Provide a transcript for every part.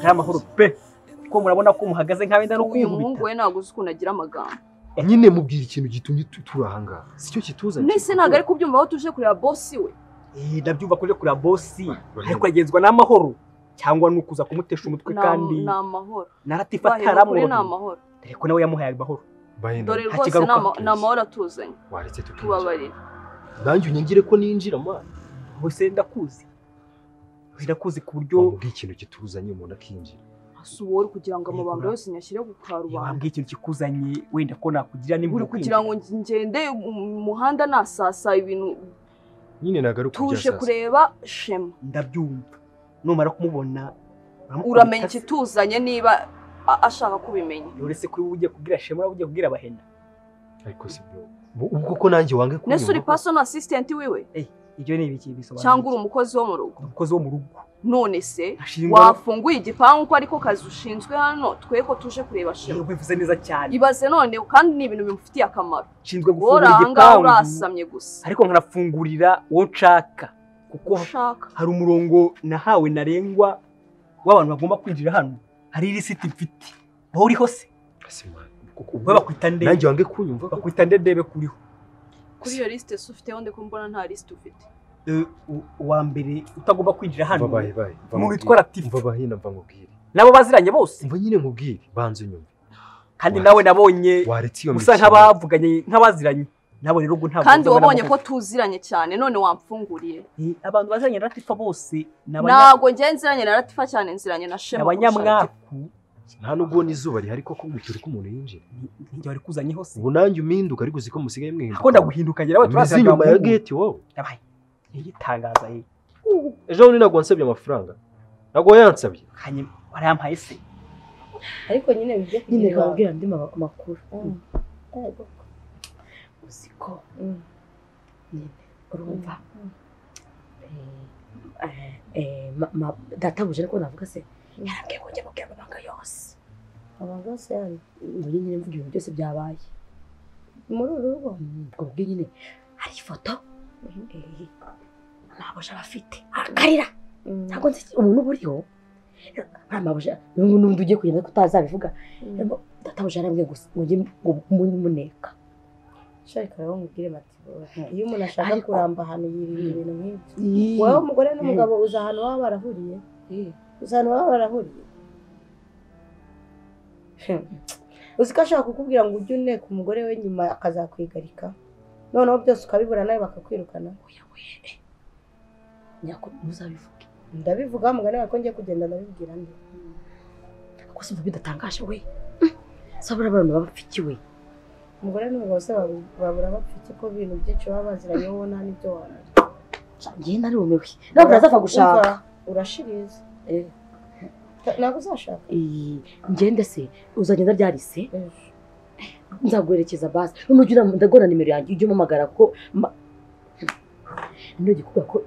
amahoro pe ko murabona ko muhagaze nk'abenda no uyu muhungu we ntabwo uzi ukuntu agira amagambo. Nyine mubwira ikintu gitumye turahanga sicyo kituzanye. Nese ntabwo ari kubyumva aho tuje kureba boss we. Ndabyumva kuje kureba boss ariko agenzwa n'amahoro cyangwa nukuza kumutesha umutwe kandi n'amahoro naratifataramo n'amahoro ariko nawe yamuhaye amahoro. Dore rwose n'amahoro atuzanye waretse tubabarira. Nanjye unyingire ko ninjira mwana hose ndakuzi ku buryo mubwira ikintu kituzanye umuntu akinjira. Asuwori kugira ngo amabanga yose nyashyire ku karubanda. Wambwiye ikintu kikuzanye wenda ko nakugira nimba kugira ngo ngende umuhanda nasasa ibintu nyine nagaruka tuje kureba Shema. Ndabyumva numara kumubona uramenya ikituzanye niba ashaka kubimenya. Uretse kuri ugiye kubwira Shema ugiye kubwira Bahenda. Ariko si byo ubwo ko nanjye wange kunyuma. Nese uri personal assistant wiwe? Ibyo ni ibiki bisobanura? Cyangwa uri umukozi wo mu rugo? Umukozi wo mu rugo. None se wafunguye igipangu ko ariko kazi ushinzwe hano tweko tuje kureba Shema. Ubivuze neza cyane. Ibaze none kandi ni ibintu bimufitiye akamaro. Nshinzwe gufungura igipangu. Urasamye gusa. Ariko nkanafungurira wo nshaka kuko hari umurongo nahawe narengwa w'abantu bagomba kwinjira hano. Hari lisiti mfite. Aho uri hose. Bakwita nde? Nanjye wange kunyumva. Bakwita nde debe kuriho. Kuri iyo liste ufite onde ko mbona nta liste ufite. Uwa mbere utagomba kwinjira hano. Babaye. Umuntu witwa Latifa. Mva bahina mva nkubwire. Nabo baziranye bose. Mva nyine nkubwire banze unyumva. Kandi nawe nabonye usa nk'abavuganye nk'abaziranye. Nabo rero ubwo ntabwo. Kandi wabonye ko tuziranye cyane none wamfunguriye. Abantu baziranye na Latifa bose ntabwo ngenziranye na Latifa cyane nziranye na Shema. Abanyamwaku. Nta nubwo n'izuba rihari ko kumukira ko umuntu yinjira. Njye bari kuzanye hose. Ubu nanjye uminduka ariko ziko musigaye mwihinduka. Ko ndaguhindukanye nawe turaza nyuma ya gate wowe. Yabaye. Igitangaza ye. Ejo bundi nagwa nsabye amafaranga. Nagwa yansabye. Kanye warampaye se. Ariko nyine bijye nyine kabwira ndi makuru. Usiko. Nyine urumva. Databuje ariko navuga se. Yarambwiye ko njya mubwira amabanga yose. Amabanga yose yani muri nyine mvuga ibintu byose byabaye. Muri uru rugo ubwo nyine hari ifoto ntabwo abafite akarira ntabwo nzi umuntu buriho bamabuje n'undi ugiye kugenda kutazabivuga databuje yarambwiye gusa ngo muneka shaka rero mubwire bati iyo umuntu ashaka kuramba ahantu ibintu nk'ibyo wowe umugore n'umugabo uza ahantu baba barahuriye uzana baba barahuriye uziko ashaka kukubwira ngo ujye uneka umugore we nyuma akazakwigarika noneho byose ukabibura nawe bakakwirukana. Nyako muzabivuge. Ndabivuga mugane wako ngiye kugenda ndabibwira nde. Ko se bidatangaje we. Sabura abantu babafiki we. Umugore n'umugabo se babura bapfiki ko ibintu byinshi baba baziranye wowe nta nibyo wana. Ngiye nari umewe. Ntabwo urazafa gushaka. Urashiriza. Ntabwo uzashaka. Ngende se uzagenda ryarise. Nzaguherekeza basi. N'umugira ndagona nimero yanjye ujye umamagara ko ndogi kuba ko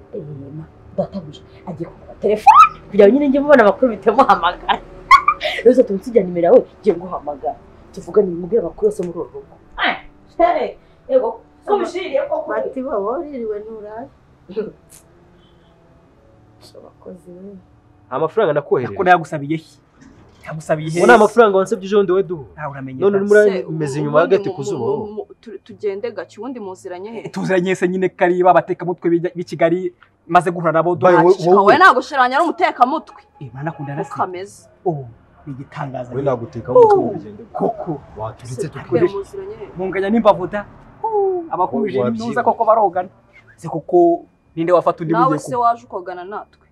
databuje agiye ku telefone kugira nyine njye mubona amakuru bitamuhamagara. Rero tunsijya nimero yawe ngiye nguhamagara. Tuvugane mubwira amakuru yose muri uru rugo. Yego ko bishiriye ko bati babo ririwe nturaye. Abakozi we. Amafaranga nakohereje. Ko nagusabiye he? Yagusabiye he? Bona amafaranga wansabye ejo ndi we duhu. None muri meze inyuma hagati kuzuba. Tugende gake ubundi muziranye he? Tuziranye se nyine kariba bateka mutwe b'Ikigali maze guhura nabo wowe nagushiranya ari umuteka mutwe. Mana kunda rasi. Kameze. Igitangaza. We naguteka mutwe bigende. Koko waturitse tukore. Munganya nimbavuda. Abakuje nuza koko barogana. Se koko ninde wafata undi nawe se waje ukogana natwe.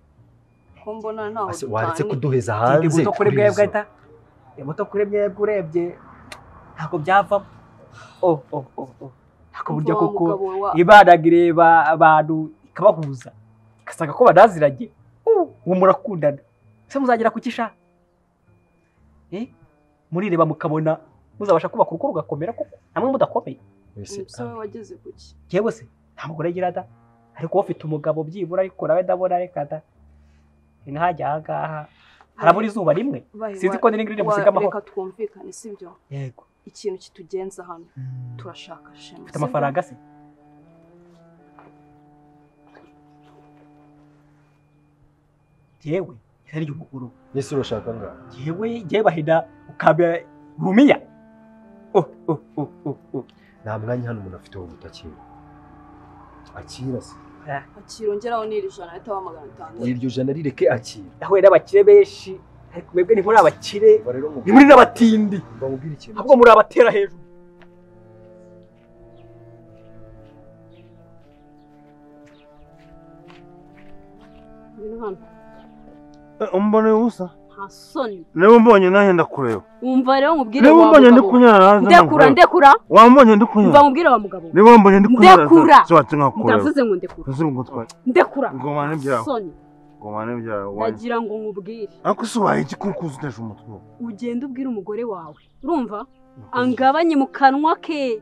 Ko mbona ntaho dutanye. Waretse kuduheza hanze. Muto kuri bwebwe ita. Muto kuri bwebwe urebye ntabwo byava. Hako burya koko ibadagireba abantu ikabahuza. Kasanga ko badaziranye. Uwo murakundana. Se muzagira kukisha. Murireba mukabona muzabasha kubaka urugo rugakomera koko. Namwe mudakomeye. Ese wageze kuki? Yewe se nta mugore gira da. Ariko ufite umugabo byibura ariko nawe ndabona reka da. Nkajya agaha. Harabura izuba rimwe. Sinzi ko n'ingirire musiga amahoro. Reka twumvikane sibyo. Yego. ikintu kitugenza hano turashaka shema ufite amafaranga se jewe ari umukuru Yesu urashaka nga jewe bahida ukabe rumiya nta mwanya hano umuntu afite wo gutakira akira se akirongeraho n'ijana ahita wa 500 iryo jana rireke akira aho n'abakire benshi ariko mwebwe ni muri abakire ni muri n'abatindi mbamubwira ikintu ahubwo muri abatera hejuru umbone ubusa hasoni niba mbonye nahe ndakureba umva rero nkubwire niba mbonye ndi kunyara ndekura wambonye ndi kunyara umva nkubwire wa mugabo niba mbonye ndi kunyara ndekura so watingakureba ndavuze ngo ndekura nzi ngo twa ndekura ngoma n'ibyawe soni ngoma n'ibyawe ndagira ngo nkubwire ako subaye ikikukuza utesha umutwe ugenda ubwira umugore wawe urumva angabanye mu kanwa ke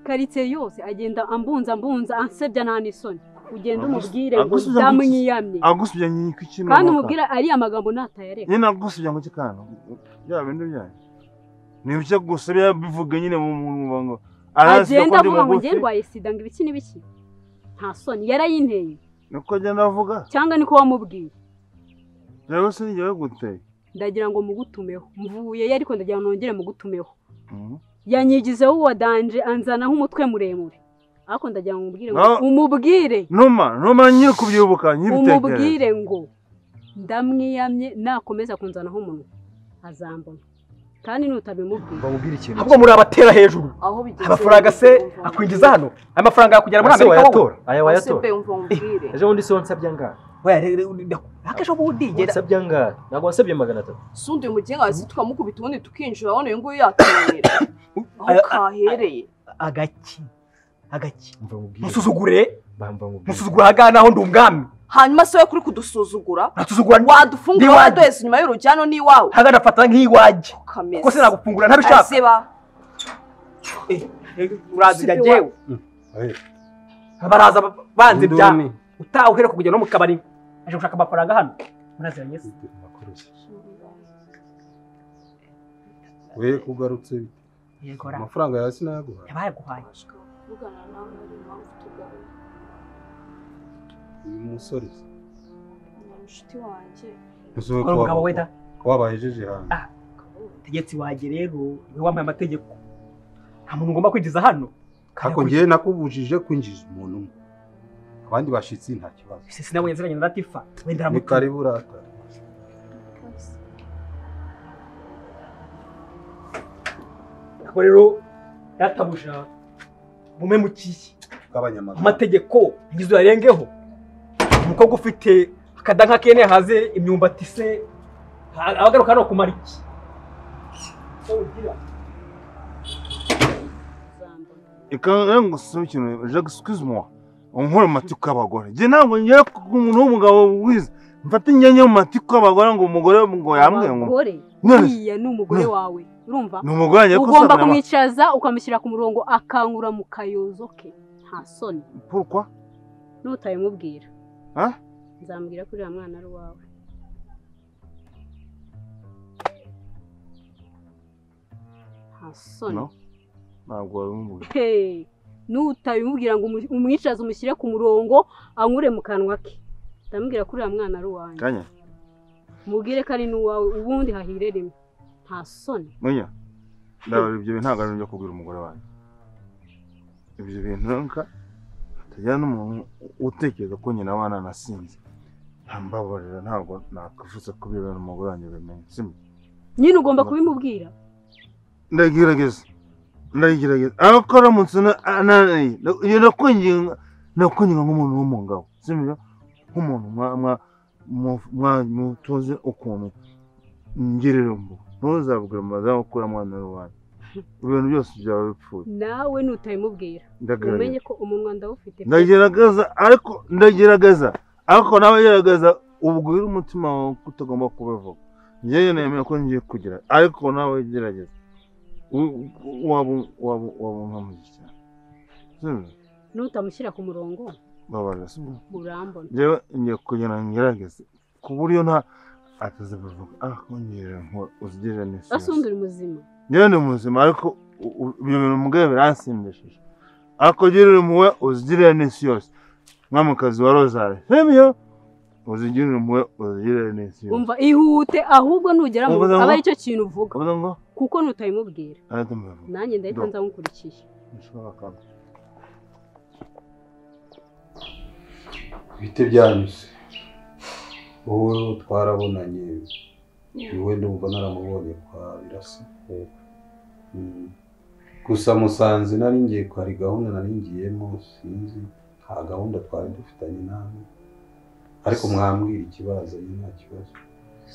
karitse yose agenda ambunza ansebya nta n'isoni ugenda umubwire ngo ndamwiyamye agusubya nyiko ikintu kandi umubwira ari amagambo natayareka nyine agusubya ngo kikana bya bindi byaye nibyo gusubya bivuga nyine mu muntu ngo agenda avuga ngo ngiye ndwaye sida ngo ibiki n'ibiki nta soni yarayinteye niko agenda avuga cyangwa niko wamubwiye rero se ngiye guteye ndagira ngo mugutumeho mvuye ariko ndagira ngo nongere mugutumeho yanyigizeho uwa danje anzanaho umutwe muremure ariko ndagira ngo umubwire numa nyiri kubyibuka nyibitekereza umubwire ngo ndamwiyamye nakomeza kunzanaho umuntu azambona kandi nutabimubwira mbamubwira ikintu ahubwo muri abatera hejuru aho bigeze amafaranga se akwinjiza hano amafaranga yakugera muri Amerika wowe aya wayatora umvire ejo bundi se wansabye angahe akasho budigera wansabye angahe ntabwo wansabye 300 sundi umugenga hasi tukamukubita ubundi tukinjira abone uyu nguyu yatunanira aho kahereye agaki mbamubwira musuzugure mbamubwira musuzugura hagana aho ndi umwami hanyuma se we kuri kudusuzugura natuzugura wadufungura wadoheza inyuma y'urujyano n'iwawe hagana afata nk'iwaje kuko se nagufungura ntabishaka asiba urazijya jewe baraza banze bya utawuhere kujya no mu kabari aje gushaka amafaranga hano muraziranye se we kugarutse yego amafaranga yasi nayaguha yabaye guhaye vugana nawe hari impamvu tugaruye uyu musore inshuti wanjye ko umugabo we da wabahejeje hanze tegetse waje rero we wambaye amategeko nta muntu ngomba kwinjiza hano kako ngiye nakubujije kwinjiza umuntu umwe abandi bashitsi nta kibazo sinabonye ziranye na Latifa wendera ni karibu rata ko rero yatabusha mume mukiye kabanyamaguru amategeko ngizo yarengeho umukobwa ufite akadanka kene haze imyumbati se abagaruka no kumara iki ikango ikintu je excuse moi unkore matiko y'abagore je ntabwo ngiye umuntu w'umugabo wize mfata inyenye mu matiko y'abagore ngo umugore ngo yambwe ngo iya ni umugore wawe urumva ni umugore nyako ugomba kumwicaza ukamushyira ku murongo akangura mu kayozo ke nta soni pourquoi nutayimubwira nzambwira ko uriya mwana ari uwawe nta soni ntabwo wabimubwira nutayimubwira ngo umwicaze umushyire ku murongo ankure mu kanwa ke ndamubwira ko uriya mwana ari uwanjye kanya mubwire ko ari n'uwawe ubundi hahire rimwe nta soni munya ndabara ibyo bintu ntabwo ari byo kubwira umugore wanjye ibyo bintu nka tajyana n'umuntu utekereza ko nyina abana nasinze ntambabarira ntabwo nakavutse kubibera umugore wanjye bimenye simba nyine ugomba kubimubwira ndagerageza ariko aramutse nakwinginga nk'umuntu w'umugabo simba nk'umuntu mutuze ukuntu ngirira mbu ntuzabwira madamu ukura mwana wanjye ibintu byose byaba bipfuye nawe nutayimubwira umenye ko umunwa ndawufite ndagerageza ariko nawe gerageza ubwira umutima wawe ko utagomba kubivuga njyewe nemeye ko ngiye kugira ariko nawe gerageza waba nkamuzi cyane nutamushyira ku murongo babarira sibyo urambona njyewe ngiye kugira ngo ngerageze ku buryo atazavuga kongera ngo uzigirire neza asundi uri muzima njyewe ni muzima ariko ibyo bintu mugabo biransindishije ariko girira impuhwe uzigirire neza yose mwamakazi wa Rozari sibyo uzigirire impuhwe uzigirire neza yose umva ihute ahubwo nugera mu aba ari cyo kintu uvuga kuko nutayimubwira nanjye ndahita nza nkurikiye bite byanyuze wowe twarabonanye iwe ndumva naramubonye kwa Birasa gusa musanze nari ngiye ko hari gahunda nari ngiyemo sinzi nta gahunda twari dufitanye nawe ariko mwambwira ikibazo nta kibazo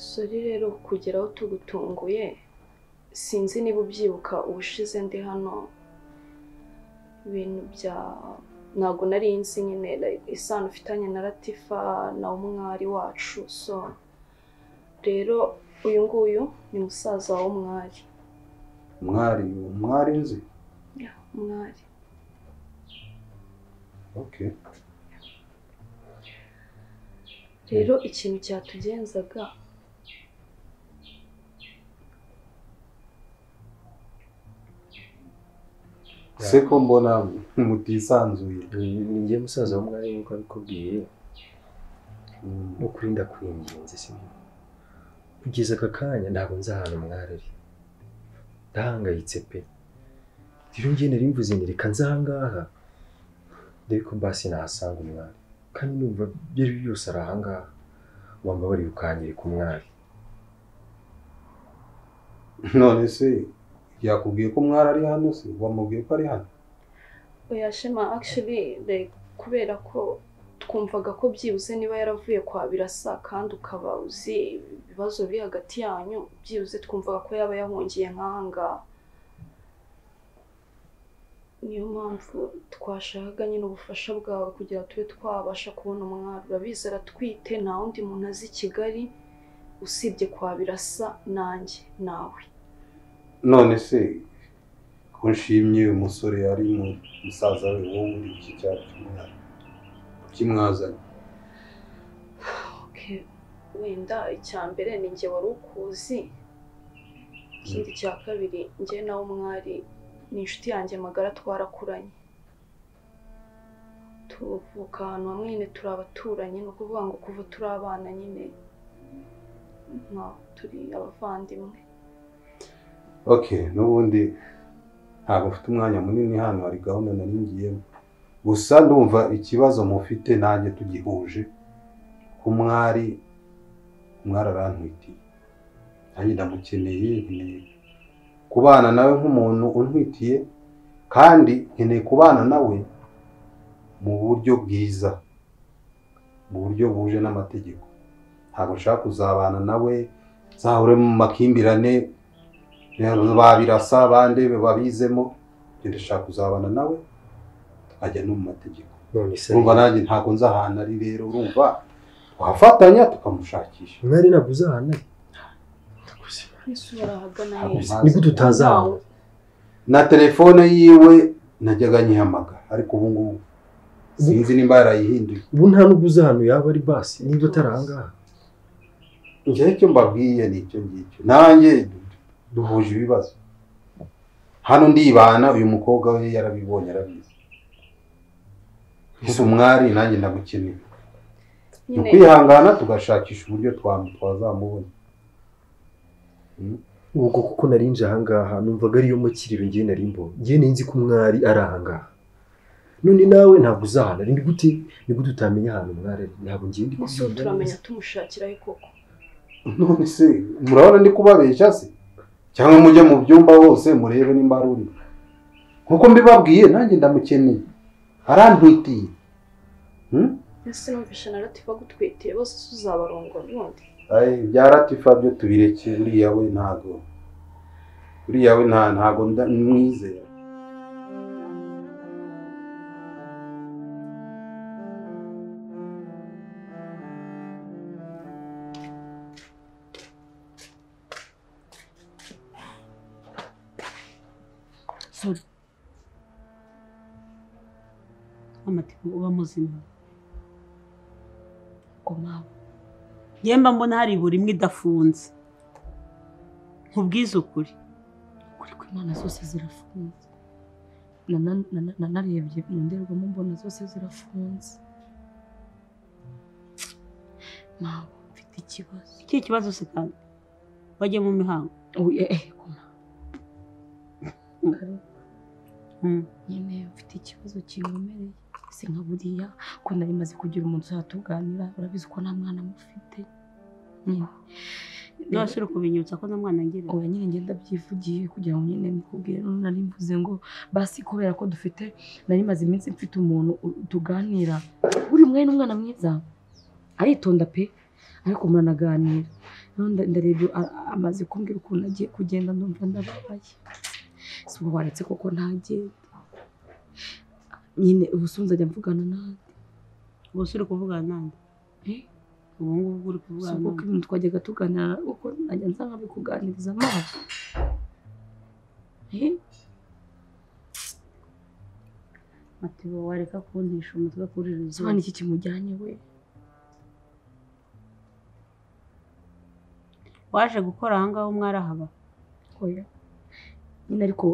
sori rero kugeraho tugutunguye sinzi niba ubyibuka ubushize ndi hano ibintu bya ntabwo nari nzi nyine isano ufitanye na Latifa na umwari wacu so rero uyu nguyu ni musaza w'umwari umwari nzi umwari okay rero ikintu cyatugenzaga seko mbona mutisanzuye ninjye musaza w'umwari nkuko abikubwiye no kurinda kwinginze sibyo kugeza aka kanya ntabwo nzi ahantu umwari ari ndahangayitse pe rero njye nari mvuze nti reka nze ahangaha dore ko basi nahasanga umwari kandi numva ibyo ari byo byose ari ahangaha wambabariye ukanyereka umwari none se yakubwiye ko umwari ari hano se wamubwiye ko ari hano oya Shema actually kubera ko twumvaga ko byibuze niba yaravuye kwa Birasa kandi ukaba uzi ibibazo biri hagati yanyu byibuze twumvaga ko yaba yahungiye nk'ahanga niyo mpamvu twashakaga nyine ubufasha bwawe kugira tube twabasha kubona umwari urabizi aratwite nta wundi muntu azi i Kigali usibye kwa Birasa nanjye nawe none se ko nshimye umusore ari mu musaza we wowe uri iki cyatuma kimwazanye okay wenda icyambere ni nge wari ukuzi ikindi cya kabiri nge nawe umwari ni inshuti yanjye magara twarakuranye tuvuka ahantu hamwe nyine turi abaturanyi ni ukuvuga ngo kuva turi abana nyine turi abavandimwe okay n'ubundi ntabwo mfite umwanya munini hano hari gahunda nari ngiyemo gusa ndumva ikibazo mufite nanjye tugihuje ku mwari arantwitiye nanjye ndamukeneye nkeneye kubana nawe nk'umuntu untwitiye kandi nkeneye kubana nawe mu buryo bwiza mu buryo buje n'amategeko ntabwo nshaka kuzabana nawe zahure mu makimbirane Birasa bandebe babizemo ndashaka kuzabana nawe ajya no mu mategeko urumva nanjye ntabwo nzi ahantu ari rero urumva wafatanya tukamushakisha mwari naguze ahantu niko tutazana na telefone yiwe najyaga nyihamagara ariko ubu ngubu sinzi nimba yarayihinduye ubu nta n'uguze ahantu yaba ari basi niba atari ahangaha njyewe icyo mbabwiye ni icyo ngicyo nanjye duhuje ibibazo hano ndibana uyu mukobwa we yarabibonye arabizi ese umwari nanjye ndagukeneye ni kwihangana tugashakisha uburyo twazamubona ubwo kuko narinje ahangaha numvaga ariyo makiriro ngiye nari mbonye ngiye ninzi ko umwari ari ahangaha none nawe ntabwo uzahana ni gute utamenya ahantu umwari ari ntabwo ngiye ndi kubyumva turamenya tumushakiraho koko none se murabona ndi kubabeshya se cyangwa mujye mu byumba hose murebe nimba ari uri nkuko mbibabwiye nanjye ndamukeneye arantwitiye ese numvisha na Latifa gutwitiye bose uzabarongo n'undi bya Latifa byo tubireke uriya we ntago mwizera amatiku uba muzima ko mawe yemba mbona hari buri imwe idafunze nkubwize ukuri kw'Imana zose zirafunze narebye mu ndorerwamo mbona zose zirafunze mama mfite ikibazo iki kibazo se kandi wajye mu mihango nyine mfite ikibazo kinkomereye se nka buriya ko nari maze kugira umuntu uzatuganira urabizi ko nta mwana mufite nyine nashira kubinyutsa ko nta mwana ngira oya nyine ngenda byivugiye kugira ngo nyine mukubwire nari mvuze ngo basi kubera ko dufite nari maze iminsi mfite umuntu tuganira buri mwana n'umwana mwiza aritonda pe ariko muranaganira ndarebye amaze kumbwira ukuntu agiye kugenda ndumva ndababaye si ubwo waretse koko ntagenda nyine ubusunze ajya mvugana nande ubuse uri kuvugana nande ubu ngubu uri kuvugana nande kuko ibintu twajyaga tuganira uko najya nza nkabikuganiriza amaso Matibo wareka kuntisha umutwe kuri rizo sobanura iki kimujyanye we waje gukora aha ngaho mwarahaba oya nyine ariko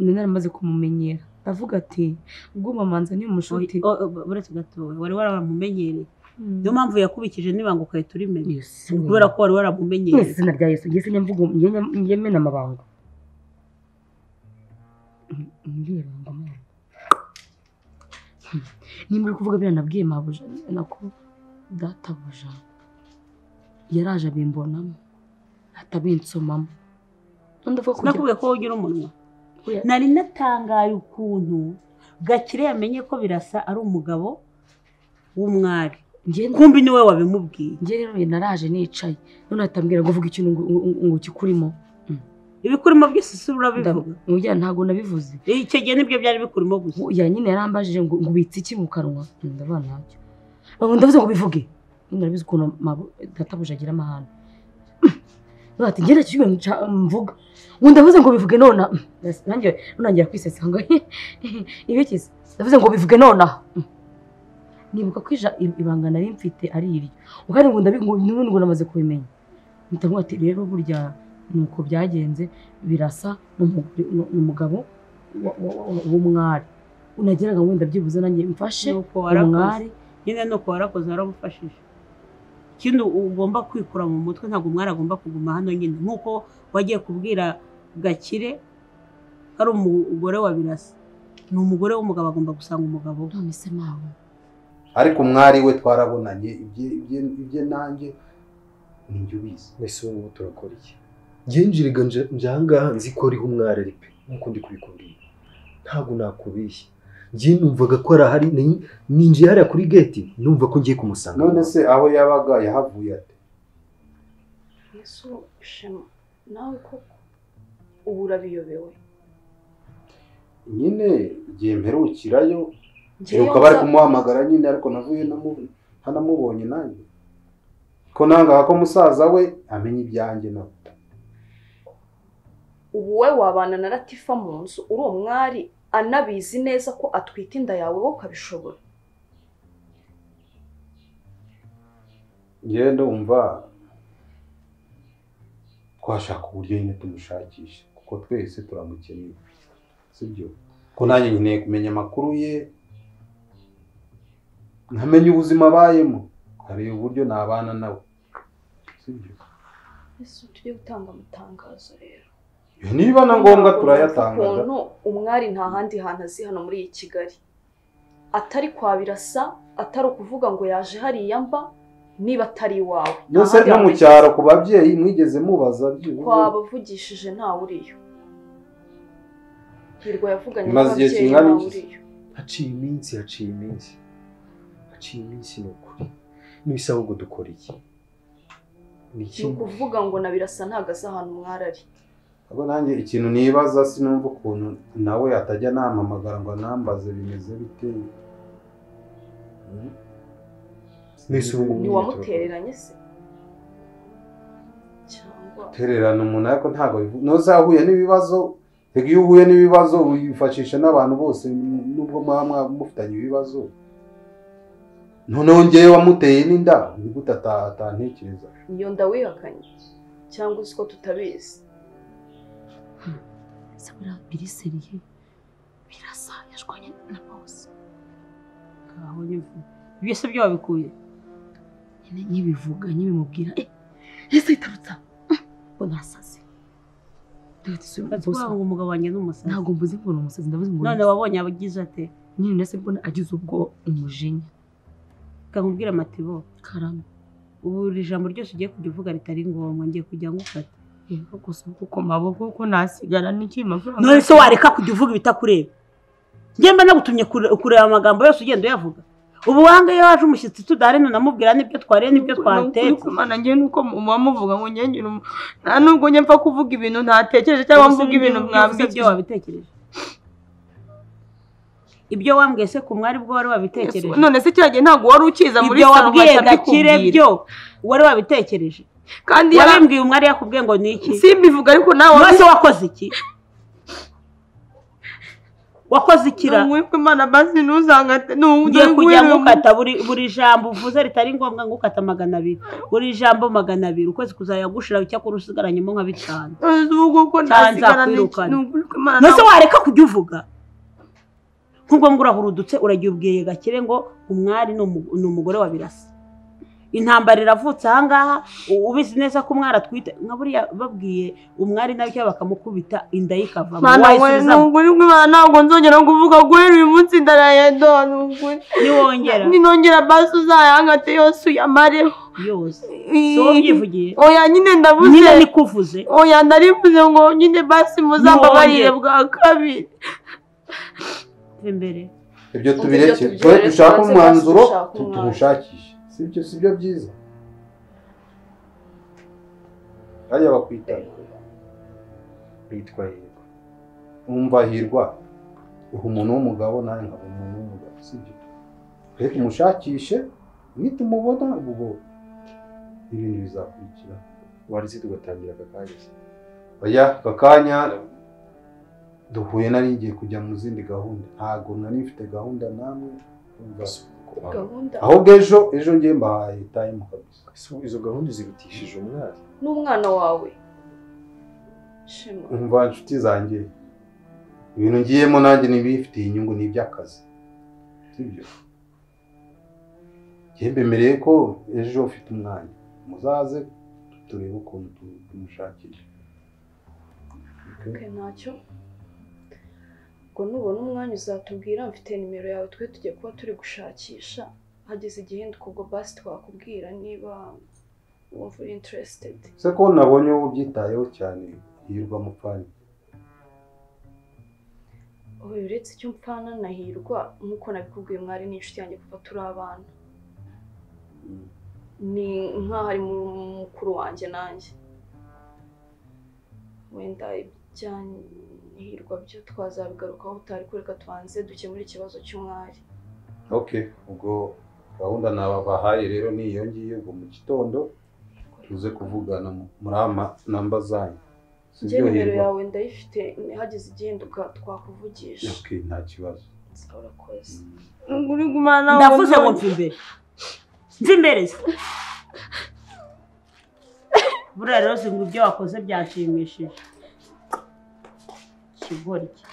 nari naramaze kumumenyera ndavuga ati ubwo mamanza ni umushuti buretse gatowe wari waramumenyereye niyo mpamvu yakubikije niba ngo ukahita urimenya kubera ko wari waramumenyereye izina rya Yesu ngeze nyamvugo yemena amabanga mbiranga mama nimba uri kuvuga biriya nabwiye mabuja nako databuja yaraje abimbonamo atabinsomamo nakubwiye ko ugira umunwa nari natangaye ukuntu Gakire yamenye ko Birasa ari umugabo w'umwari kumbi niwe wabimubwiye nge rero naraje nicaye none atambwira ngo vuga ikintu ngo kikurimo ibikurimo byose urabivuga oya ntago nabivuze icyo gihe nibyo byari bikurimo gusa oya nyine yarambajije ngo ubitse iki mu kanwa ndabana nacyo ndavuze ngo bivuge nyine nabizi ukuntu databuja agira amahane bati ngenda cyuye mvuga ngo ndavuze ngo bivuge nona nanjye nonangira kwisesa ngo ibikize ndavuze ngo bivuge nona nibuka kwija ibanga nari mfite ari iryo ukari ngo n'ubundi ngo namaze kubimenya ntavuga ati rero burya nuko byagenze Birasa n'umugabo w'umwari unageraga wenda byibuze nanjye mfashe umwari nyine nuko warakoze waramufashije ikindi ugomba kwikura mu mutwe ntabwo umwari agomba kuguma hano nyine nk'uko wagiye kubwira Gakire ari umugore wa Birasa ni umugore w'umugabo agomba gusanga umugabo none se mawe ariko umwari we twarabonanye ibye nanjye ninjye ubizi mbese ubu turakora iki ngenjiriga njangaha nzi ko ariho umwari ari pe nkuko ndi kubikubwira ntabwo nakubeshya ngiye numvaga ko arahari ninjiye hariya kuri gate numva ko ngiye kumusanga none se aho yabaga yahavuye ate Yesu shema nawe koko ubu urabiyobewe nyine igihe mperukirayo ngiruka bari kumuhamagara nyine ariko navuye ntanamubonye nanjye ko nangaha ko musaza we amenya ibyanjye nawe ubu we wabana na Latifa mu nzu uri umwari anabizi neza ko atwite inda yawe wowe ukabishobora ngende umva twashaka uburyo nyine tumushakisha kuko twese turamukeneye sibyo ko nanjye nkeneye kumenya amakuru ye nkamenya ubuzima abayemo hareba uburyo nabana nawe sibyo ese tujye gutanga amatangazo rero niba na ngombwa turayatangaza ukuntu umwari nta handi hantu azi hano muri iyi Kigali atari kwa Birasa atari ukuvuga ngo yaje hariya mba niba atari iwawe yose no mu cyaro ku babyeyi mwigeze mubaza byibuze twabavugishije ntawe uriyo hirwa yavuganye n'ababyeyi ntawe uriyo haciye iminsi ni ukuri n'ibisaba ngo dukora iki ni ukuvuga ngo na Birasa ntago azi ahantu umwari ari abo nanjye ikintu nibaza sinumva ukuntu nawe atajya nampamagara ngo anambaze bimeze bite ni wamutereranye se cyangwa tererana umuntu ariko ntabwo nozahuye n'ibibazo rega iyo uhuye n'ibibazo wifashisha n'abantu bose nubwo mwaba mufitanye ibibazo noneho ngewe wamuteye n'inda ni gute atantekereza? iyo nda wihakanye cyangwa uzi ko tutabizi? se buriya biriseriye birasa yashwanye na bose ngaho ibyo se byo wabikuye nyibivuga nyibimubwira ese itarutsa ngo nasaze ngo umugabo wanjye n'umusazi. ntabwo mvuze ngo n'umusazi ndavuze ngo none wabonye abagize ate? nyine nase mbona agize ubwo umujinya kamubwira Matibo karame ubu ijambo ryose ugiye kujya uvuga ritari ngombwa ngiye kujya ngufata gusa kuko maboko ko nasigara n'iki mafaranga. none se wareka kujya uvuga ibitakureba? njye mba nagutumye kureba amagambo yose ugenda uyavuga. ubu wanga iyo waje umushyitsi tudahari namubwira n'ibyo twariye n'ibyo twatetse. Mana njye nuko muvuga ngo njye nta nubwo njye mfa kuvuga ibintu ntatekereje cyangwa mvuga ibintu mwambye ibyo wabitekereje. ibyo wambwiye se ku mwari bwo wari wabitekereje? none se cyagiye ntabwo wari ukiza muri ibyo wabwiye Gakire byo wari wabitekereje? kandi yabimbwiye umwari yakubwiye ngo ni iki? simbivuga ariko nawe wese wakoze iki? wakoze ikira mwiko Imana basi ntuzangate ngiye kujya ngukata buri jambo uvuze ritari ngombwa ngukata 200 buri jambo 200 ukwezi kuzayagushira icyakora usigaranyemo nka 5 ubwo ko nasigara nose wareka kujya uvuga nk'ubwo ngurahurudutse uragiye ubwiye Gakire ngo umwari ni umugore wa Birasa. intambara iravutse aha ngaha ubizi neza ko umwari atwite nka buriya babwiye umwari nabyo bakamukubita inda yikava ntabwo nzongera kuvuga guhera uyu munsi ndaraye ninongera basi uzayangate yose uyamareho yose so ubyivugiye oya nyine ndavuze nyine nikuvuze oya ndarivuze ngo nyine basi muzambabarire bwa kabiri imbere ibyo tubireke twe dushaka umwanzuro tuwushakishe sibyo byiza hariya bakwita bitwa Hirwa. umva Hirwa umuntu w'umugabo nawe nkaba umuntu w'umugabo sibyo rero tumushakishe nitumubona ubwo ibintu bizakurikira. Warize tugatangira akakanya. oya akakanya duhuye nari ngiye kujya mu zindi gahunda ntago nari mfite gahunda namwe gahunda ahubwo ejo ngiye mbahaye time kabisa. Izo gahunda zibitishije umwana n'umwana wawe shema umva inshuti zanjye ibintu ngiyemo nanjye nibifitiye inyungu n'iby'akazi sibyo yembemereye ko ejo ufite umwanya muzaze turebe ukuntu tumushakisha. ntacyo ngo nubona umwanya uzatubwira mfite nimero yawe twe tugiye kuba turi gushakisha hageze igihinduka ubwo basi twakubwira niba wumva uri interested. se ko nabonye wowe ubyitayeho cyane Hirwa mupfana. uretse icyo mpfana na Hirwa nk'uko nabikubwiye mwari n'inshuti yanjye kuva turi abana ni nk'aho ari mukuru wanjye nanjye wenda ibijyanye Hirwa byo twazabigarukaho utari kureka tubanze dukemura ikibazo cy'umwari. Okay ubwo gahunda nabahaye rero ni iyo ngiye ubwo mu gitondo tuze kuvugana muri namba zanyu. Njye nimero yawe ndayifite hageze igihinduka twakuvugisha. Okay nta kibazo. Urakoze. uri gumana ndavuze ngo mve imbere buriya rero singo ibyo wakoze byashimishije kigori iki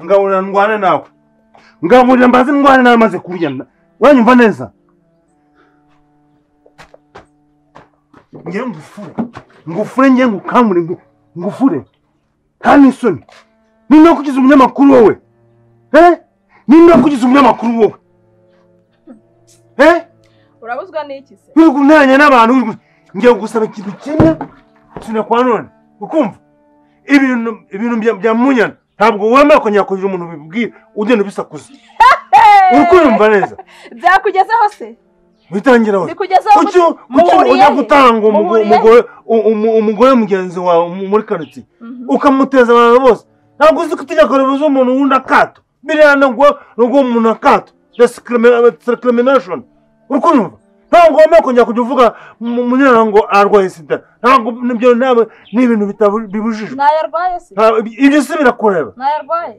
ngahurira ndwane nawe ngahurira mbaze ndwane nawe maze kurya wanyumva neza ngiye ngufure ngiye ngukamure ngufure nta n'isoni ninde wakugize umunyamakuru wowe ninde wakugize umunyamakuru wowe urabuzwa n'iki se uri kunanya n'abantu ngiye gusaba ikintu kimwe sinakwa none ukumva ibintu bya munyana ntabwo wemera kongera kugira umuntu bibwira ugenda ubisakuza uri kumva neza byakugezeho se bitangira we bikugezeho ujya gutanga umugore mugenzi wawe muri quartier ukamuteza abantu bose ntabwo uzi ko tujya kurebuza umuntu wundi akato biriya nubwo umuntu akato discrimination uri kumva ntabwo wamenya kongera kujya uvuga munyana ngo arwaye sida ntabwo nibyo nawe ni ibintu bibujijwe ntayarwaye se ibyo se birakureba ntayarwaye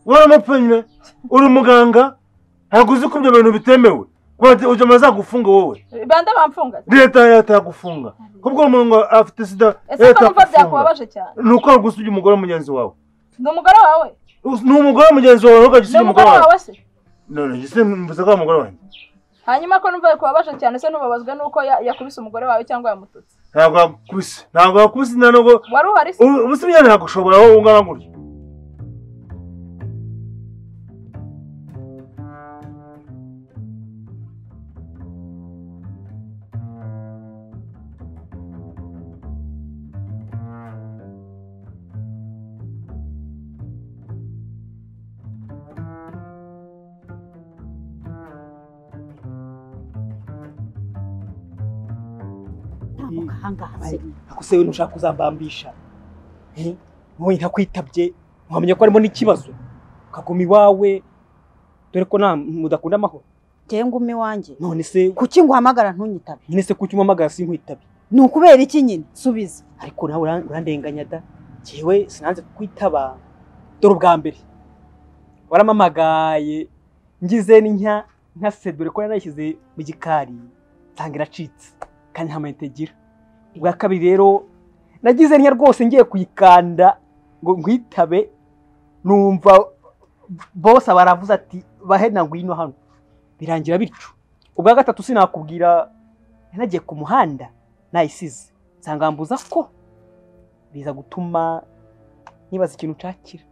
waramupimye uri umuganga ntabwo uzi ko ibyo bintu bitemewe ujya amaze gufunga wowe bande bamfunga leta yagufunga kubwo umuntu afite sida ese ko numva byakubabaje cyane nuko gusubya umugore mugenzi wawe ni umugore wawe ni umugore mugenzi wawe ugagisubya umugore wawe se none gise mvuze ko umugore wanjye hanyuma ko numva bikubabaje cyane se ntubabazwe nuko yakubise umugore wawe cyangwa yamututse ntabwo yakubise ntabwo wari uhari se ubusibye ntagushobora wowe ungana gutyo ako se ntushaka kuzambambisha wowe ntakwitabye nkamenya ko harimo n'ikibazo ukaguma iwawe dore ko nta mudakunda amahoro njyewe ngumi wanjye none se kuki nguhamagara ntunyitabe nyine se kuki umpamagara sinkwitabe ni ukubera iki nyine subiza ariko nawe urandenganya da njyewe sinanze kukwitaba dore ubwa mbere waramamagaye ngize nka se dore ko yanayishyize mu gikari nsanga iracitse kandi nta mayinite igira ubwa kabiri rero nagize ntya rwose ngiye kuyikanda ngo nkwitabe numva bose baravuze ati bahe na ngwino hano birangira bityo ubwa gatatu sinakubwira nagiye ku muhanda nayisize nsanga mbuza ko biza gutuma nibaza ikintu ucakira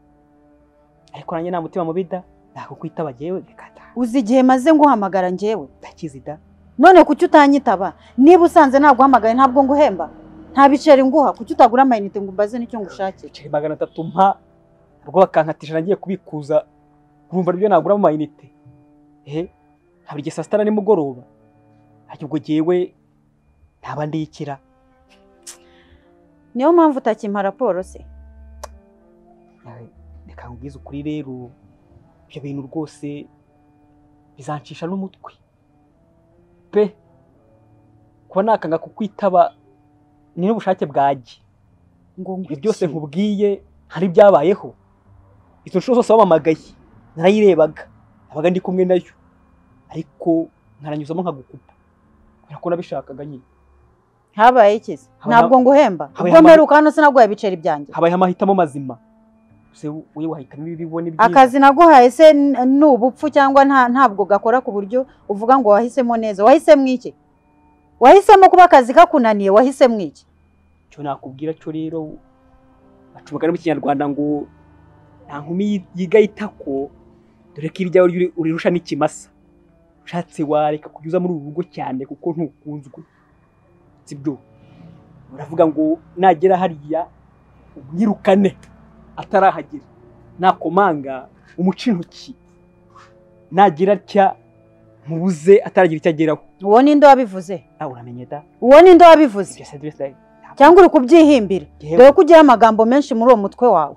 ariko nanjye nta mutima mubida nako kwitaba jewe gikata uzi igihe maze nguhamagara njyewe ndakizi da none kuki utanyitaba niba usanze ntabwo uhamagaye ntabwo nguhemba nta biceri nguha kuki utagura amayinite ngo umbaze n'icyo ngushakira biceri 300 mpa rwo bakankatisha nagiye kubikuza urumva ibyo nagura amayinite hari igihe saa sita na nimugoroba ariko ubwo jewe ntaba ndikira niyo mpamvu utakimpa raporo se reka nkubwize ukuri rero ibyo bintu rwose bizancisha n'umutwe pe kuba nakanga kukwitaba ni n'ubushake bwaje ngo byose nkubwiye hari byabayeho izo nshuro zose wamamagaye narayirebaga abaga ndi kumwe nayo ariko nkaranyuzamo nkagukupa kubera ko nabishakaga nyine habaye ikizi ntabwo nguhemba ubwo mperuka hano sinaguhaye ibiceri byanjye habaye amahitamo mazima se uye wahitamo ibibone byiza akazi naguhaye se n'ubupfu cyangwa ntabwo gakora ku buryo uvuga ngo wahisemo neza wahisemo iki wahisemo kuba akazi kakunaniye wahisemo iki cyo nakubwira cyo rero bacumaga no mu Kinyarwanda ngo nta nkumi yiga itako dore ko iryawe urirusha n'ikimasa ushatse wareka kunyuza muri uru rugo cyane kuko ntukunzwe sibyo uravuga ngo nagera hariya unyirukane atarahagera nakomanga umuca intoki nagira atya mubuze ataragira icyo ageraho uwo ninde wabivuze uramenye da uwo ninde wabivuze cyangwa uri kubyihimbira dore ko ugira amagambo menshi muri uwo mutwe wawe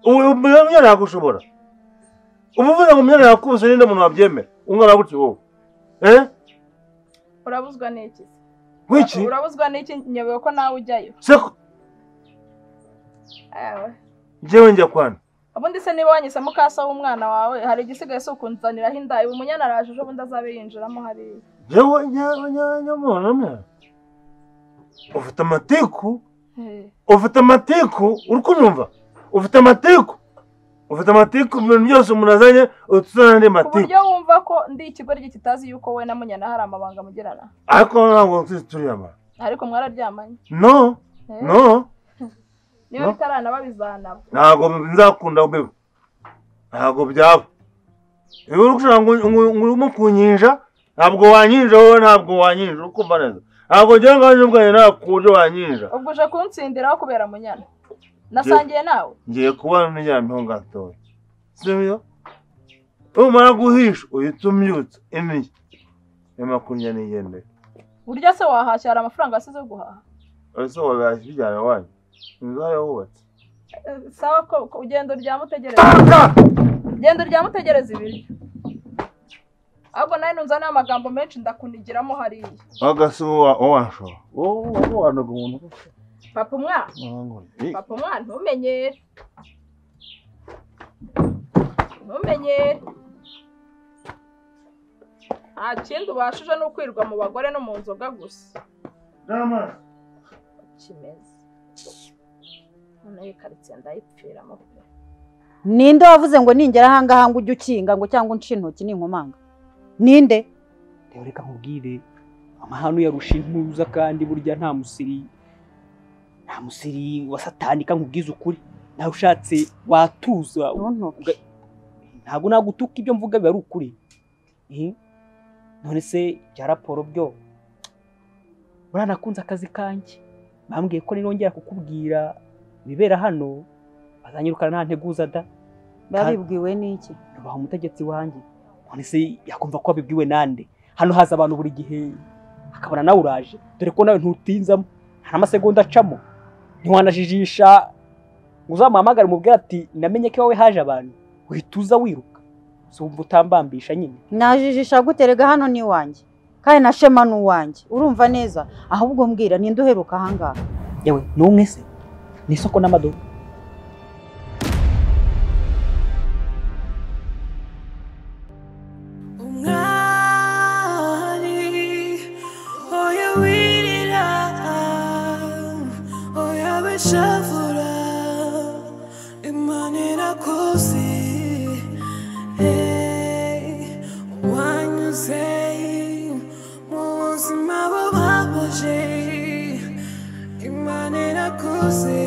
ubu mwana yagushobora umuvuze ngo mwana yakubuze ninde muntu wabyemera ungana gutyo wowe urabuzwa n'iki wiki urabuzwa n'iki nyobewe ko nawe ujyayo seko jewe njya kwana ubundi se niba wanyise mukasa w'umwana wawe hari igisigaye so kunzaniraho inda ubu munyana araje ejo bundi azabe yinjiramo hariya jewe nyamwana ufite amatiku uri kunyumva ufite amatiku ibintu byose umuntu azanye utuzana andi matiku ku buryo wumva ko ndi ikigoryi kitazi yuko we na munyana hari amabanga mugirana ariko ntabwo turiyama ariko mwararyamanye no niba bitaranaba bizanaba ntabwo nzakunda ubebe ntabwo byaba iyo uri gushaka ngo urimo kunyinja ntabwo wanyinja wowe ntabwo wanyinja ukumva neza ntabwo njyewe nganje ubwanjye nakuje wanyinja ubwo uje kunsindiraho kubera munyana nasangiye nawe ngiye kubana n'inyampinga gatoya sibyo umara guhisha uhita umyutsa imiye y'amakurya n'igendere burya se wahashya hari amafaranga wasize yo guhaha ese wabashya bijyana wanyu inzu hariya hubatse sawa ko ugendo ryamutegereza ibiryo ahubwo nawe nunzane amagambo menshi ndakunigiramo hariya agasi wansho wanaga umuntu papa umwana ntumenyere nta kindi ubashije ni ukwirwa mu bagore no mu nzoga gusa kimeze none iyi karitsiye ndayipfiramo pe ninde wavuze ngo ningera ahangaha ngo ujye ukinga ngo cyangwa unce intoki n'inkomanga ninde rero reka nkubwire amahano yarusha intuza kandi burya nta musiri wa satani kankubwiza ukuri nawe ushatse watuza ntabwo nagutuka ibyo mvuga biba ari ukuri none se bya raporo byo buranakunze akazi kanjye bambwiye ko nirongera kukubwira ibibera hano bazanyirukana nta nteguza da babibwiwe n'iki baha umutegetsi wanjye none se yakumva ko babibwiwe nande hano haza abantu buri gihe akabona nawe uraje dore ko nawe ntutinzamo nta n'amasegonda acamo ntiwanajijisha ngo uzamuhamagare umubwire ati namenye ko iwawe haje abantu uhita uza wiruka si wumva utambambisha nyine najijisha guterega hano ni iwanjye kandi na shema ni uwanjye urumva neza ahubwo mbwira ninde uheruka ahangaha yewe ni umwe se ni isoko n'amaduka shavura imanira kuzi wanyuze mu buzima bubabaje imanira kuzi